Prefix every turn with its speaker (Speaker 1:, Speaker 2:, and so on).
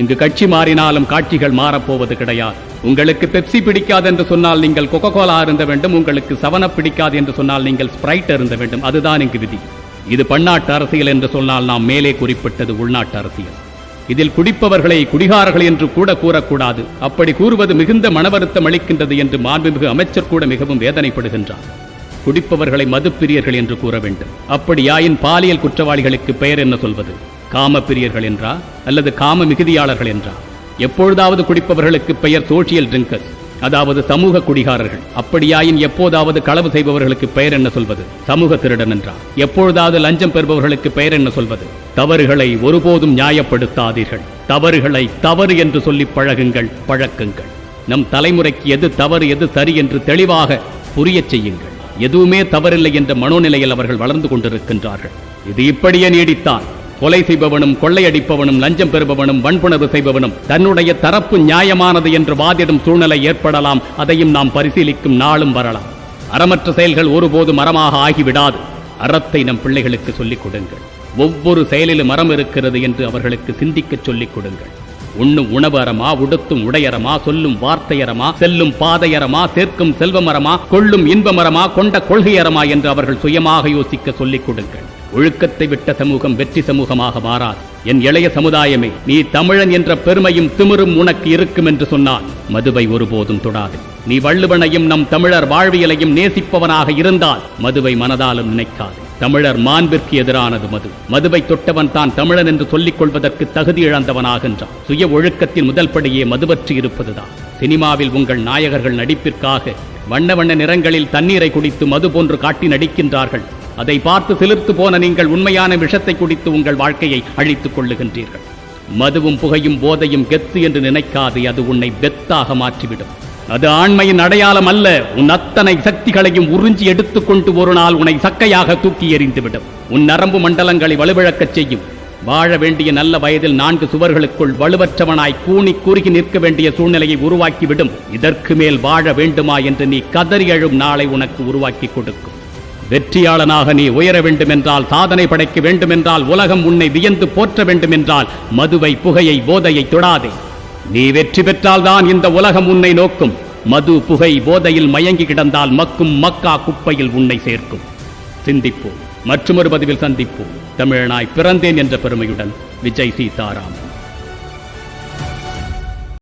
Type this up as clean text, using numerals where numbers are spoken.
Speaker 1: இங்கு கட்சி மாறினாலும் காட்சிகள் மாறப்போவது கிடையாது. உங்களுக்கு பெப்சி பிடிக்காது என்று சொன்னால் நீங்கள் கொக்கோ கோலா அருந்த வேண்டும். உங்களுக்கு சவனப் பிடிக்காது என்று சொன்னால் நீங்கள் ஸ்பிரைட் அருந்த வேண்டும். அதுதான் இங்கு விதி. இது பன்னாட்டு அரசியல் என்று சொன்னால் நாம் மேலே குறிப்பிட்டது உள்நாட்டு அரசியல். இதில் குடிப்பவர்களை குடிகாரர்கள் என்று கூட கூறக்கூடாது. அப்படி கூறுவது மிகுந்த மனவருத்தம் அளிக்கின்றது என்று மாண்புமிகு அமைச்சர் கூட மிகவும் வேதனைப்படுகின்றார். குடிப்பவர்களை மதுப்பிரியர்கள் என்று கூற வேண்டும். அப்படியாயின் பாலியல் குற்றவாளிகளுக்கு பெயர் என்ன சொல்வது? காம பிரியர்கள் என்றா அல்லது காம மிகுதியாளர்கள் என்றா? எப்பொழுதாவது குடிப்பவர்களுக்கு பெயர் சோசியல் ட்ரிங்கர்ஸ், அதாவது சமூக குடிகாரர்கள். அப்படியாயின் எப்போதாவது களவு செய்பவர்களுக்கு பெயர் என்ன சொல்வது? சமூக திருடன் என்றா? எப்பொழுதாவது லஞ்சம் பெறுபவர்களுக்கு பெயர் என்ன சொல்வது? தவறுகளை ஒருபோதும் நியாயப்படுத்தாதீர்கள். தவறுகளை தவறு என்று சொல்லி பழகுங்கள், பழக்குங்கள். நம் தலைமுறைக்கு எது தவறு எது சரி என்று தெளிவாக புரியச் செய்யுங்கள். எதுவுமே தவறில்லை என்ற மனோநிலையில் அவர்கள் வளர்ந்து கொண்டிருக்கின்றார்கள். இது இப்படியே நீடித்தான் கொலை செய்பவனும் கொள்ளையடிப்பவனும் லஞ்சம் பெறுபவனும் வன்புணர்வு செய்பவனும் தன்னுடைய தரப்பு நியாயமானது என்று வாதிடும் சூழ்நிலை ஏற்படலாம். அதையும் நாம் பரிசீலிக்கும் நாளும் வரலாம். அறமற்ற செயல்கள் ஒருபோதும் அறமாக ஆகிவிடாது. அறத்தை நம் பிள்ளைகளுக்கு சொல்லிக் கொடுங்கள். ஒவ்வொரு செயலிலும் அறம் இருக்கிறது என்று அவர்களுக்கு சிந்திக்க சொல்லிக் கொடுங்கள். உண்ணும் உணவு அறமா, உடுத்தும் உடையறமா, சொல்லும் வார்த்தையறமா, செல்லும் பாதையறமா, சேர்க்கும் செல்வமரமா, கொள்ளும் இன்பமரமா, கொண்ட கொள்கையறமா என்று அவர்கள் சுயமாக யோசிக்க சொல்லிக் கொடுங்கள். ஒழுக்கத்தை விட்ட சமூகம் வெற்றி சமூகமாக மாறாது. என் இளைய சமுதாயமே, நீ தமிழன் என்ற பெருமையும் திமிரும் உனக்கு இருக்கும் என்று சொன்னால் மதுவை ஒருபோதும் தொடாது. நீ வள்ளுவனையும் நம் தமிழர் வாழ்வியலையும் நேசிப்பவனாக இருந்தால் மதுவை மனதாலும் நினைக்காது. தமிழர் மாண்பிற்கு எதிரானது மது. மதுவை தொட்டவன் தான் தமிழன் என்று சொல்லிக் கொள்வதற்கு தகுதி இழந்தவனாகின்றான். சுய ஒழுக்கத்தின் முதல் படியே மதுவற்றி இருப்பதுதான். சினிமாவில் உங்கள் நாயகர்கள் நடிப்பிற்காக வண்ண வண்ண நிறங்களில் தண்ணீரை குடித்து மது போன்று காட்டி நடிக்கின்றார்கள். அதை பார்த்து சிலிர்த்து போன நீங்கள் உண்மையான விஷத்தை குடித்து உங்கள் வாழ்க்கையை அழித்துக் கொள்ளுகின்றீர்கள். மதுவும் புகையும் போதையும் கெத்து என்று நினைக்காது. அது உன்னை வெத்தாக மாற்றிவிடும். அது ஆண்மையின் அடையாளம் அல்ல. உன் அத்தனை சக்திகளையும் உறிஞ்சி எடுத்துக்கொண்டு ஒரு நாள் உன்னை சக்கையாக தூக்கி எறிந்துவிடும். உன் நரம்பு மண்டலங்களை வலுவிழக்கச் செய்யும். வாழ வேண்டிய நல்ல வயதில் 4 சுவர்களுக்குள் வலுவற்றவனாய் கூனி குறுகி நிற்க வேண்டிய சூழ்நிலையை உருவாக்கிவிடும். இதற்கு மேல் வாழ வேண்டுமா என்று நீ கதறி எழும் நாளை உனக்கு உருவாக்கி கொடுக்கும். வெற்றியாளனாக நீ உயர வேண்டுமென்றால், சாதனை படைக்க வேண்டுமென்றால், உலகம் உன்னை வியந்து போற்ற வேண்டுமென்றால் மதுவை புகையை போதையை தொடாதே. நீ வெற்றி பெற்றால்தான் இந்த உலகம் உன்னை நோக்கும். மது புகை போதையில் மயங்கி கிடந்தால் மக்கும் மக்கா குப்பையில் உன்னை சேர்க்கும். சிந்திப்போம். மற்றொரு பதிவில் சந்திப்போம். தமிழனாய் பிறந்தேன் என்ற பெருமையுடன் விஜய் சீதாராம்.